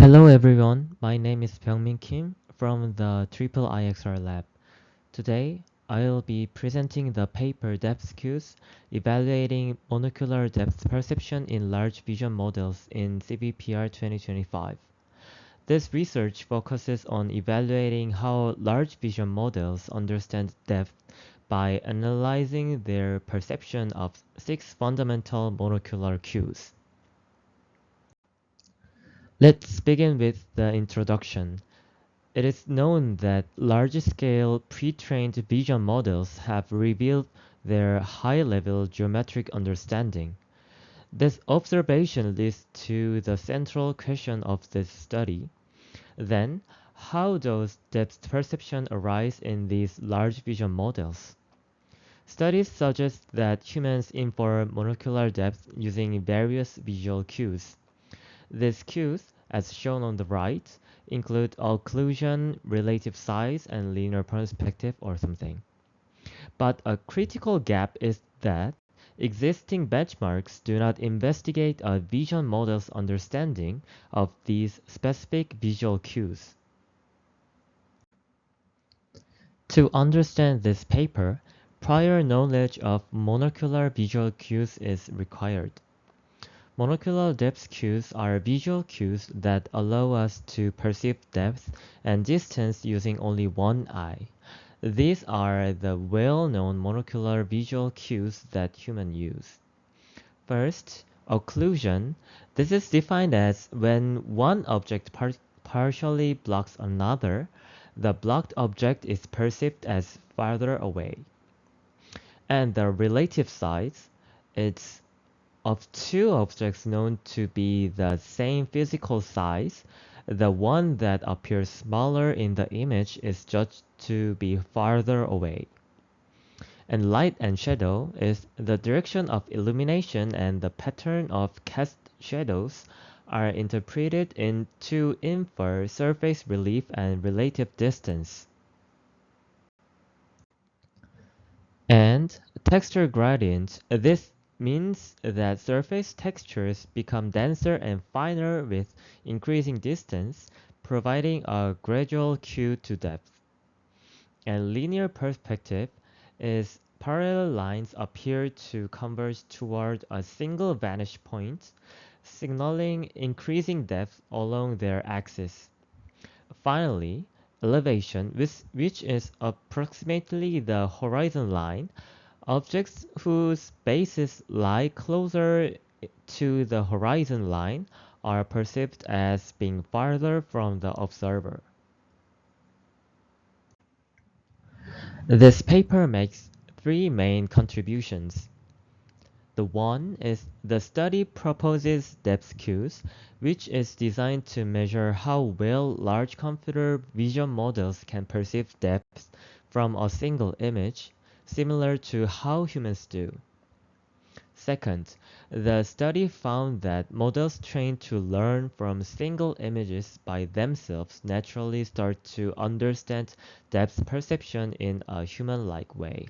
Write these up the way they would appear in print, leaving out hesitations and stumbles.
Hello everyone, my name is Byungmin Kim from the Triple IXR lab. Today, I'll be presenting the paper DepthCues evaluating monocular depth perception in large vision models in CVPR 2025. This research focuses on evaluating how large vision models understand depth by analyzing their perception of six fundamental monocular cues. Let's begin with the introduction. It is known that large-scale pre-trained vision models have revealed their high-level geometric understanding. This observation leads to the central question of this study. Then, how does depth perception arise in these large vision models? Studies suggest that humans infer monocular depth using various visual cues. These cues, as shown on the right, include occlusion, relative size, and linear perspective or something. But a critical gap is that existing benchmarks do not investigate a vision model's understanding of these specific visual cues. To understand this paper, prior knowledge of monocular visual cues is required. Monocular depth cues are visual cues that allow us to perceive depth and distance using only one eye. These are the well-known monocular visual cues that humans use. First, occlusion. This is defined as when one object partially blocks another, the blocked object is perceived as farther away. And the relative size, it's of two objects known to be the same physical size, the one that appears smaller in the image is judged to be farther away. And light and shadow is the direction of illumination and the pattern of cast shadows are interpreted to infer surface relief and relative distance. And texture gradient. This means that surface textures become denser and finer with increasing distance, providing a gradual cue to depth. And linear perspective is parallel lines appear to converge toward a single vantage point, signaling increasing depth along their axis. Finally, elevation, which is approximately the horizon line, objects whose bases lie closer to the horizon line are perceived as being farther from the observer. This paper makes three main contributions. The one is the study proposes DepthCues, which is designed to measure how well large computer vision models can perceive depth from a single image, similar to how humans do. Second, the study found that models trained to learn from single images by themselves naturally start to understand depth perception in a human-like way.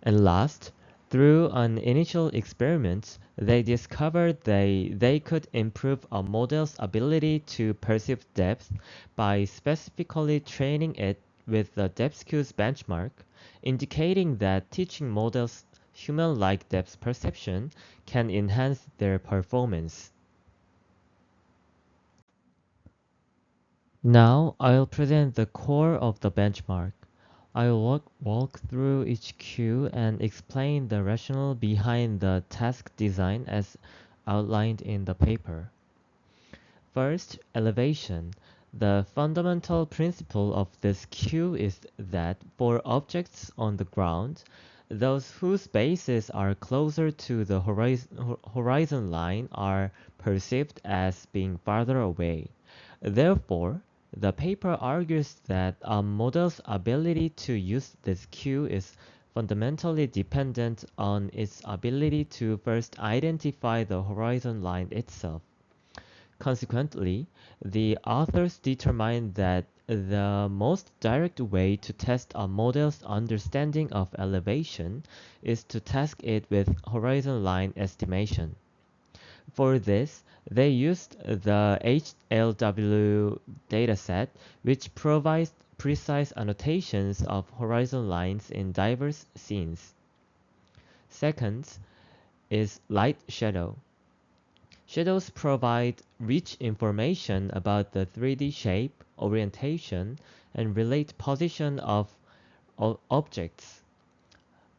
And last, through an initial experiment, they discovered they could improve a model's ability to perceive depth by specifically training it with the DepthCues benchmark, indicating that teaching models human-like depth perception can enhance their performance. Now I'll present the core of the benchmark. I'll walk through each cue and explain the rationale behind the task design as outlined in the paper. First, elevation. The fundamental principle of this cue is that for objects on the ground, those whose bases are closer to the horizon line are perceived as being farther away. Therefore, the paper argues that a model's ability to use this cue is fundamentally dependent on its ability to first identify the horizon line itself. Consequently, the authors determined that the most direct way to test a model's understanding of elevation is to task it with horizon line estimation. For this, they used the HLW dataset, which provides precise annotations of horizon lines in diverse scenes. Second is light shadow. Shadows provide rich information about the 3D shape, orientation, and relate position of objects.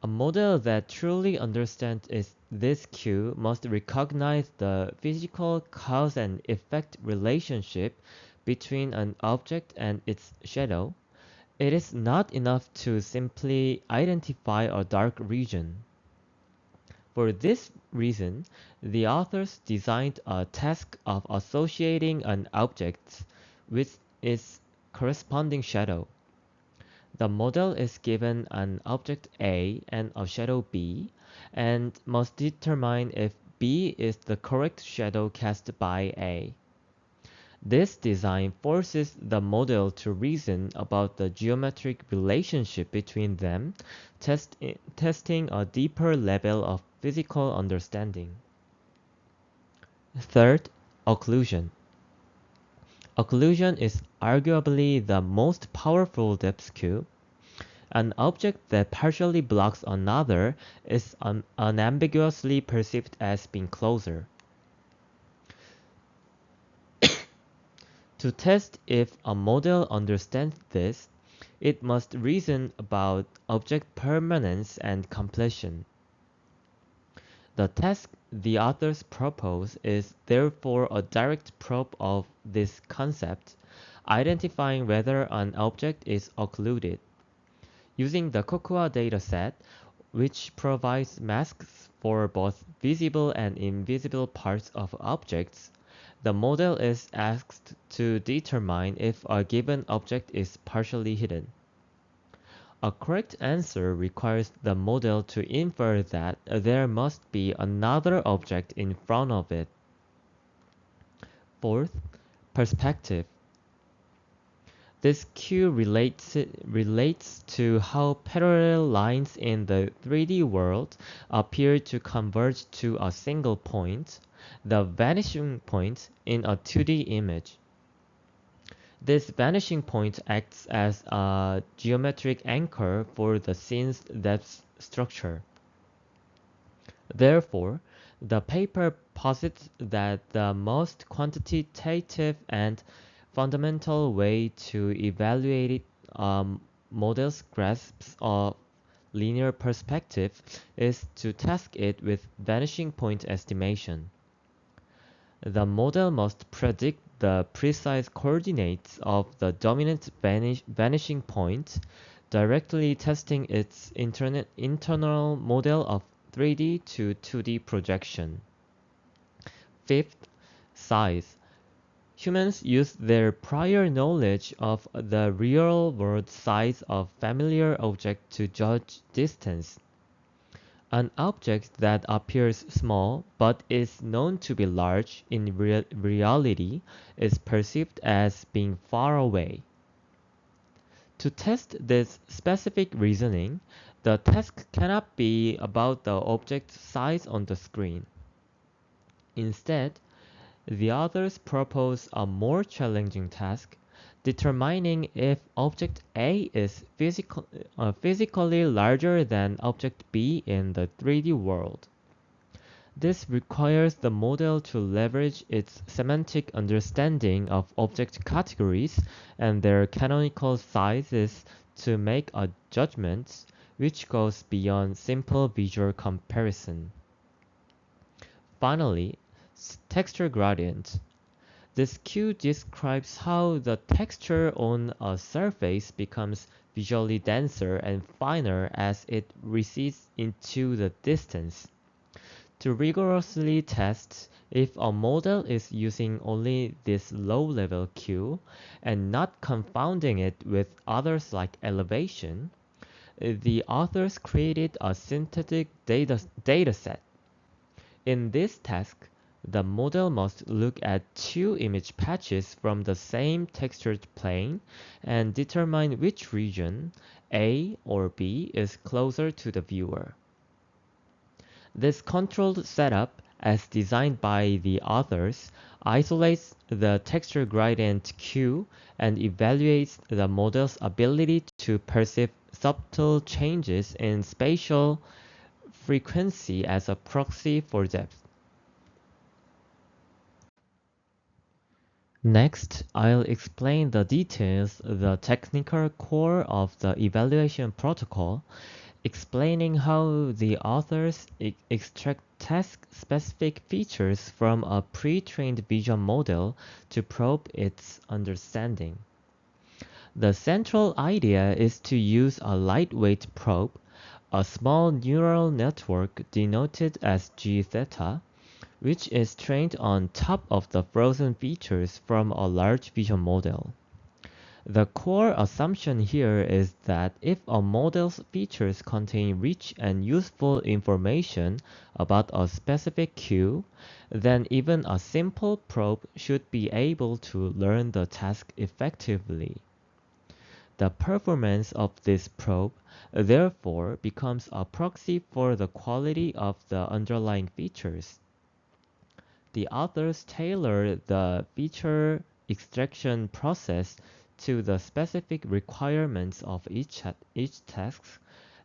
A model that truly understands this cue must recognize the physical cause and effect relationship between an object and its shadow. It is not enough to simply identify a dark region. For this reason, the authors designed a task of associating an object with its corresponding shadow. The model is given an object A and a shadow B, and must determine if B is the correct shadow cast by A. This design forces the model to reason about the geometric relationship between them, testing a deeper level of physical understanding. Third, occlusion. Occlusion is arguably the most powerful depth cue. An object that partially blocks another is unambiguously perceived as being closer. To test if a model understands this, it must reason about object permanence and completion. The task the authors propose is therefore a direct probe of this concept, identifying whether an object is occluded. Using the COCOA dataset, which provides masks for both visible and invisible parts of objects, the model is asked to determine if a given object is partially hidden. A correct answer requires the model to infer that there must be another object in front of it. Fourth, perspective. This cue relates to how parallel lines in the 3D world appear to converge to a single point, the vanishing point, in a 2D image. This vanishing point acts as a geometric anchor for the scene's depth structure. Therefore, the paper posits that the most quantitative and fundamental way to evaluate a model's grasp of linear perspective is to task it with vanishing point estimation. The model must predict the precise coordinates of the dominant vanishing point, directly testing its internal model of 3D to 2D projection. Fifth, size. Humans use their prior knowledge of the real-world size of familiar objects to judge distance. An object that appears small but is known to be large in reality is perceived as being far away. To test this specific reasoning, the task cannot be about the object's size on the screen. Instead, the authors propose a more challenging task, determining if object A is physically larger than object B in the 3D world. This requires the model to leverage its semantic understanding of object categories and their canonical sizes to make a judgment which goes beyond simple visual comparison. Finally, texture gradient. This cue describes how the texture on a surface becomes visually denser and finer as it recedes into the distance. To rigorously test if a model is using only this low-level cue and not confounding it with others like elevation, the authors created a synthetic dataset. In this task, the model must look at two image patches from the same textured plane and determine which region, A or B, is closer to the viewer. This controlled setup as designed by the authors, isolates the texture gradient Q and evaluates the model's ability to perceive subtle changes in spatial frequency as a proxy for depth. Next, I'll explain the details, the technical core of the evaluation protocol, explaining how the authors extract task-specific features from a pre-trained vision model to probe its understanding. The central idea is to use a lightweight probe, a small neural network denoted as G theta, which is trained on top of the frozen features from a large vision model. The core assumption here is that if a model's features contain rich and useful information about a specific cue, then even a simple probe should be able to learn the task effectively. The performance of this probe, therefore, becomes a proxy for the quality of the underlying features. The authors tailor the feature extraction process to the specific requirements of each task,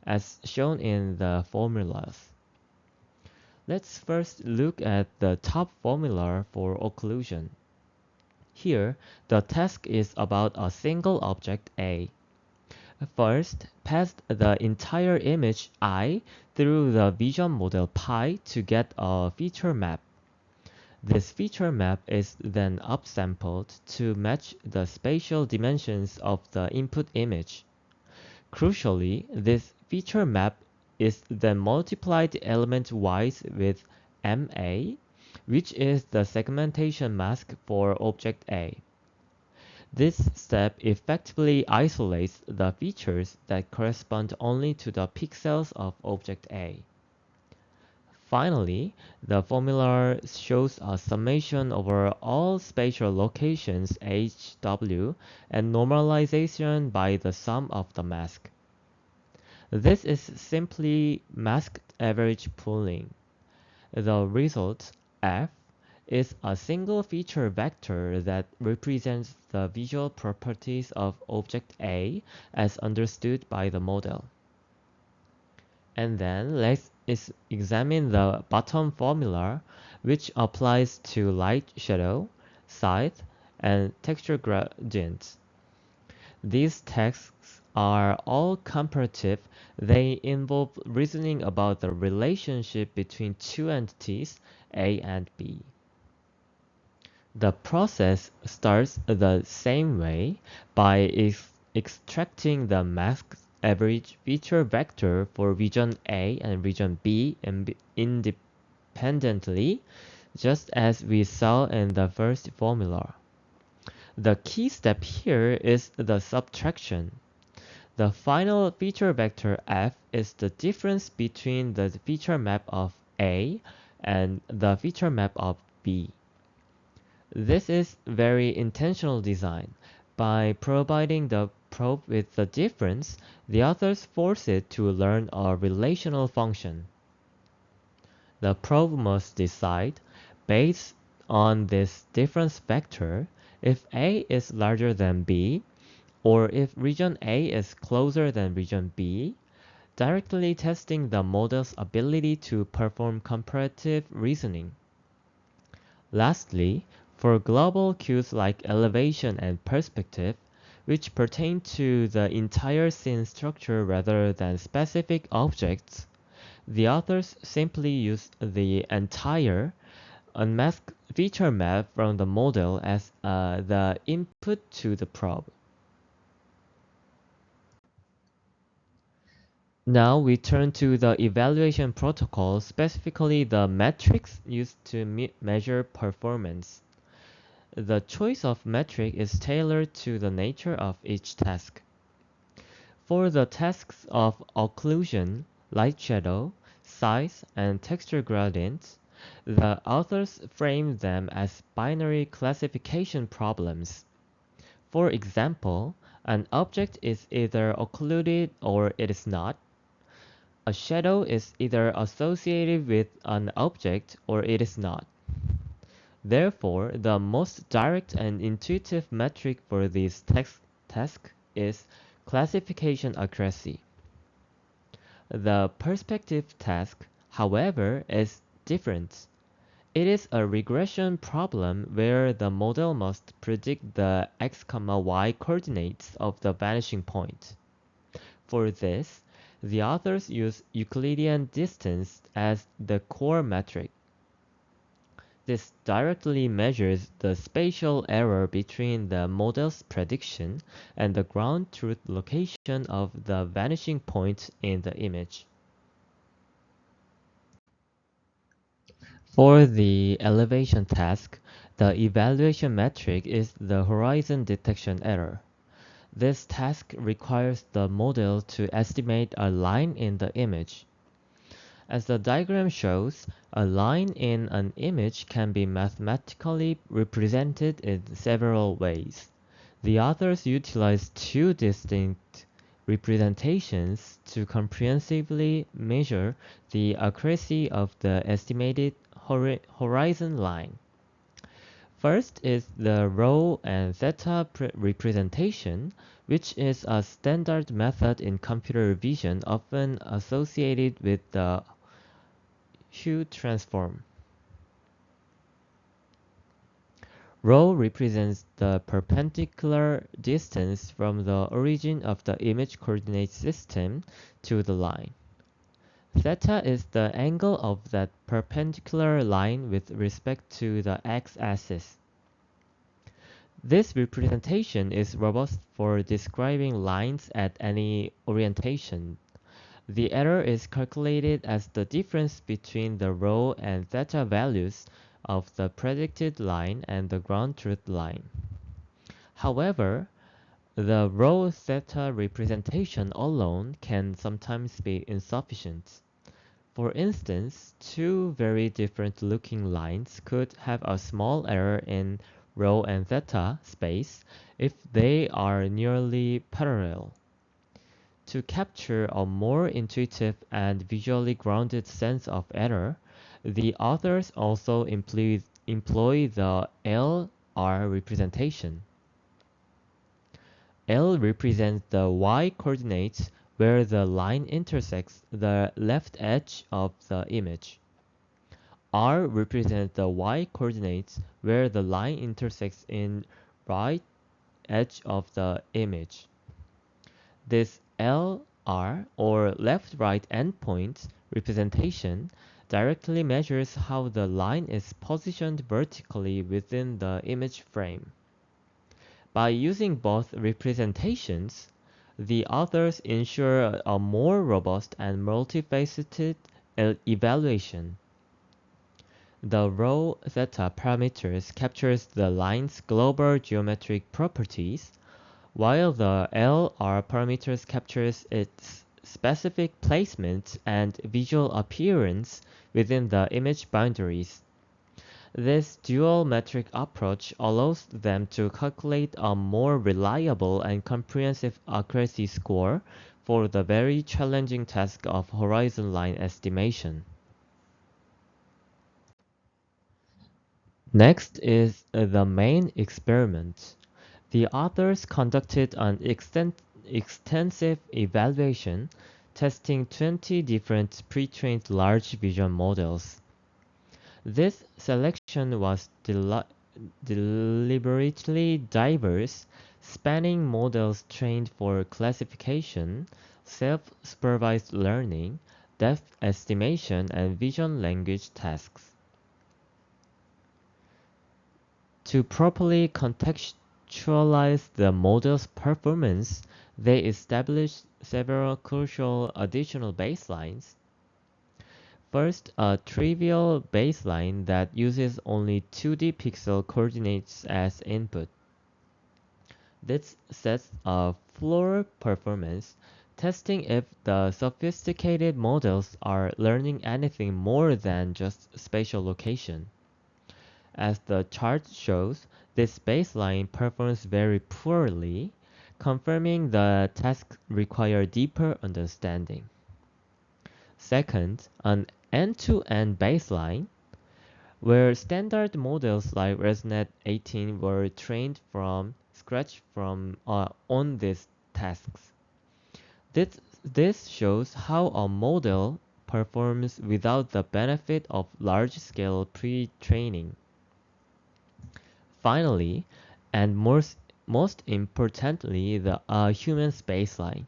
as shown in the formulas. Let's first look at the top formula for occlusion. Here, the task is about a single object A. First, pass the entire image I through the vision model pi to get a feature map. This feature map is then upsampled to match the spatial dimensions of the input image. Crucially, this feature map is then multiplied element-wise with MA, which is the segmentation mask for object A. This step effectively isolates the features that correspond only to the pixels of object A. Finally, the formula shows a summation over all spatial locations HW and normalization by the sum of the mask. This is simply masked average pooling. The result, F, is a single feature vector that represents the visual properties of object A as understood by the model. And then let's examine the bottom formula, which applies to light shadow, size, and texture gradients. These tasks are all comparative. They involve reasoning about the relationship between two entities, A and B. The process starts the same way by extracting the masked average feature vector for region A and region B independently, just as we saw in the first formula. The key step here is the subtraction. The final feature vector F is the difference between the feature map of A and the feature map of B. This is very intentional design. By providing the probe with the difference, the authors force it to learn a relational function. The probe must decide, based on this difference vector, if A is larger than B, or if region A is closer than region B, directly testing the model's ability to perform comparative reasoning. Lastly, for global cues like elevation and perspective, which pertain to the entire scene structure rather than specific objects, the authors simply use the entire unmasked feature map from the model as the input to the probe. Now we turn to the evaluation protocol, specifically the metrics used to measure performance. The choice of metric is tailored to the nature of each task. For the tasks of occlusion, light shadow, size, and texture gradients, the authors frame them as binary classification problems. For example, an object is either occluded or it is not. A shadow is either associated with an object or it is not. Therefore, the most direct and intuitive metric for this task is classification accuracy. The perspective task, however, is different. It is a regression problem where the model must predict the x, y coordinates of the vanishing point. For this, the authors use Euclidean distance as the core metric. This directly measures the spatial error between the model's prediction and the ground truth location of the vanishing point in the image. For the elevation task, the evaluation metric is the horizon detection error. This task requires the model to estimate a line in the image. As the diagram shows, a line in an image can be mathematically represented in several ways. The authors utilize two distinct representations to comprehensively measure the accuracy of the estimated horizon line. First is the rho and theta representation, which is a standard method in computer vision often associated with the hue transform. Rho represents the perpendicular distance from the origin of the image coordinate system to the line. Theta is the angle of that perpendicular line with respect to the x-axis. This representation is robust for describing lines at any orientation. The error is calculated as the difference between the rho and theta values of the predicted line and the ground truth line. However, the rho theta representation alone can sometimes be insufficient. For instance, two very different looking lines could have a small error in rho and theta space if they are nearly parallel. To capture a more intuitive and visually grounded sense of error, the authors also employ the LR representation. L represents the y coordinates where the line intersects the left edge of the image. R represents the y coordinates where the line intersects in right edge of the image. This LR, or left-right endpoint representation, directly measures how the line is positioned vertically within the image frame. By using both representations, the authors ensure a more robust and multifaceted evaluation. The rho theta parameters captures the line's global geometric properties, while the LR parameters captures its specific placement and visual appearance within the image boundaries. This dual metric approach allows them to calculate a more reliable and comprehensive accuracy score for the very challenging task of horizon line estimation. Next is the main experiment. The authors conducted an extensive evaluation, testing 20 different pre-trained large vision models. This selection was deliberately diverse, spanning models trained for classification, self-supervised learning, depth estimation, and vision language tasks. To properly contextualize the model's performance, they established several crucial additional baselines. First, a trivial baseline that uses only 2D pixel coordinates as input. This sets a floor performance, testing if the sophisticated models are learning anything more than just spatial location. As the chart shows, this baseline performs very poorly, confirming the tasks require deeper understanding. Second, an end-to-end baseline, where standard models like ResNet 18 were trained from scratch on these tasks. This shows how a model performs without the benefit of large-scale pre-training. Finally, and most importantly, the human's baseline.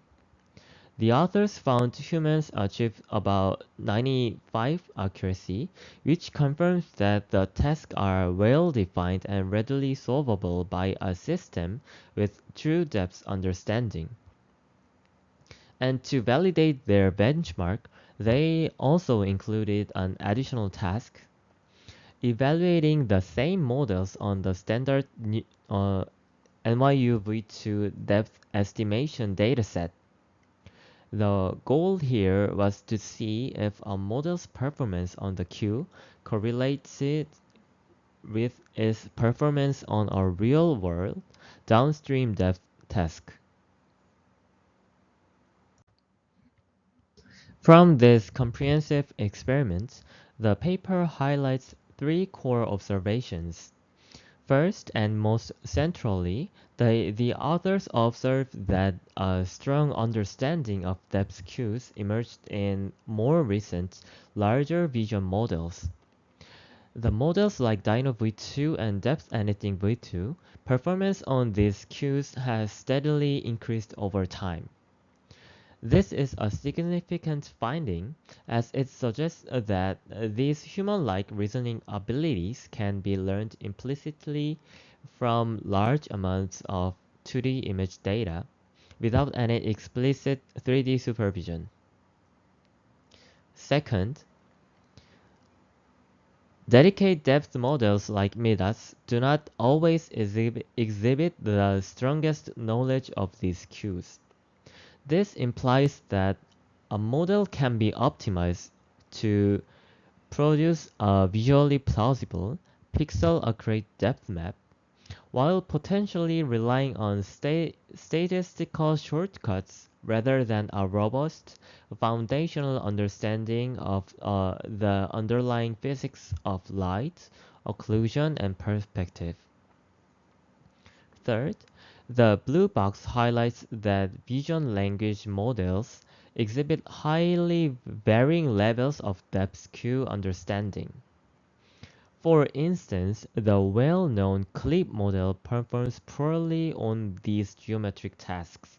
The authors found humans achieved about 95 accuracy, which confirms that the tasks are well defined and readily solvable by a system with true depth understanding. And to validate their benchmark, they also included an additional task, evaluating the same models on the standard NYU V2 depth estimation dataset. The goal here was to see if a model's performance on the queue correlates it with its performance on a real-world downstream depth task. From this comprehensive experiment, the paper highlights three core observations. First and most centrally, the authors observed that a strong understanding of DepthCues emerged in more recent, larger vision models. The models like Dino V2 and Depth Anything V2, performance on these cues has steadily increased over time. This is a significant finding, as it suggests that these human-like reasoning abilities can be learned implicitly from large amounts of 2D image data without any explicit 3D supervision. Second, dedicated depth models like Midas do not always exhibit the strongest knowledge of these cues. This implies that a model can be optimized to produce a visually plausible, pixel-accurate depth map, while potentially relying on statistical shortcuts rather than a robust, foundational understanding of the underlying physics of light, occlusion, and perspective. Third, the blue box highlights that vision language models exhibit highly varying levels of DepthCue understanding. For instance, the well-known CLIP model performs poorly on these geometric tasks.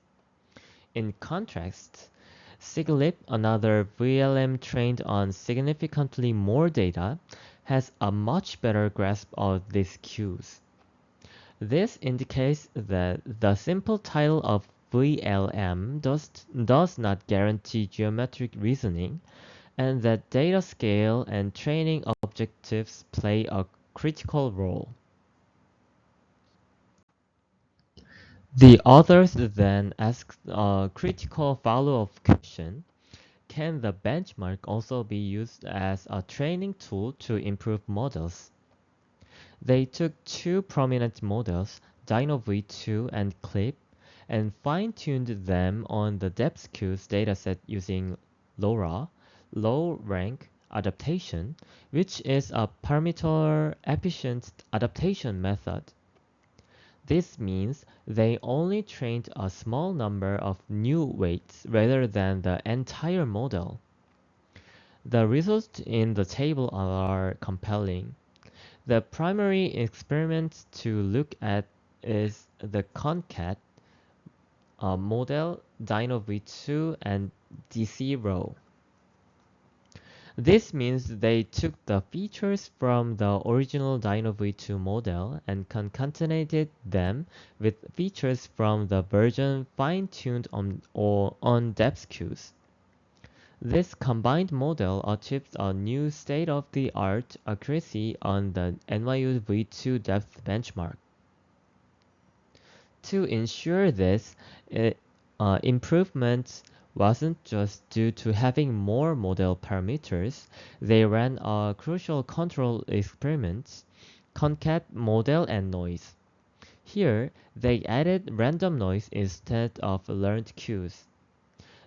In contrast, SIGLIP, another VLM trained on significantly more data, has a much better grasp of these cues. This indicates that the simple title of VLM does not guarantee geometric reasoning, and that data scale and training objectives play a critical role. The authors then asked a critical follow-up question: can the benchmark also be used as a training tool to improve models? They took two prominent models, Dino V2 and CLIP, and fine-tuned them on the DepthCues dataset using LoRa, low-rank adaptation, which is a parameter-efficient adaptation method. This means they only trained a small number of new weights rather than the entire model. The results in the table are compelling. The primary experiment to look at is the concat model, Dino V2, and D0. This means they took the features from the original Dino V2 model and concatenated them with features from the version fine-tuned on DepthCues. This combined model achieves a new state-of-the-art accuracy on the NYU V2 depth benchmark. To ensure this, improvement wasn't just due to having more model parameters, they ran a crucial control experiment, concat model and noise. Here, they added random noise instead of learned cues.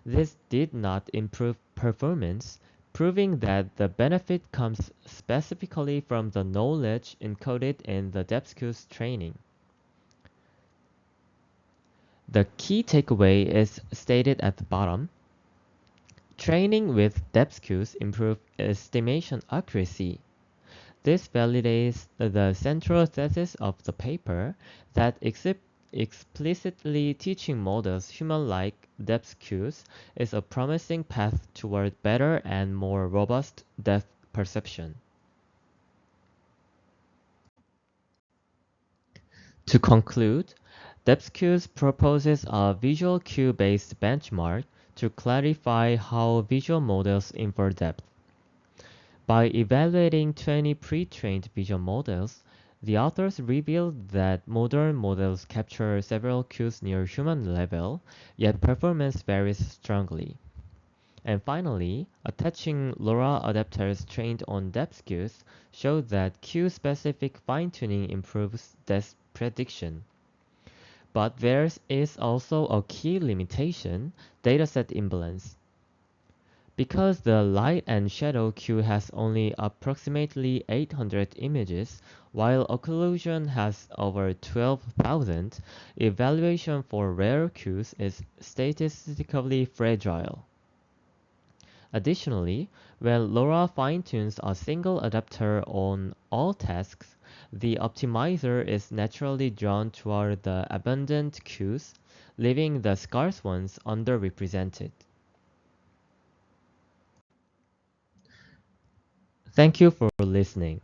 This did not improve performance, proving that the benefit comes specifically from the knowledge encoded in the DepthCues training. The key takeaway is stated at the bottom. Training with DepthCues improves estimation accuracy. This validates the central thesis of the paper that explicitly teaching models human-like DepthCues is a promising path toward better and more robust depth perception. To conclude, DepthCues proposes a visual cue-based benchmark to clarify how visual models infer depth. By evaluating 20 pre-trained visual models, the authors revealed that modern models capture several cues near human level, yet performance varies strongly. And finally, attaching LoRa adapters trained on DepthCues showed that cue-specific fine-tuning improves depth prediction. But there is also a key limitation, dataset imbalance. Because the light and shadow cue has only approximately 800 images, while occlusion has over 12,000, evaluation for rare cues is statistically fragile. Additionally, when LoRa fine-tunes a single adapter on all tasks, the optimizer is naturally drawn toward the abundant cues, leaving the scarce ones underrepresented. Thank you for listening.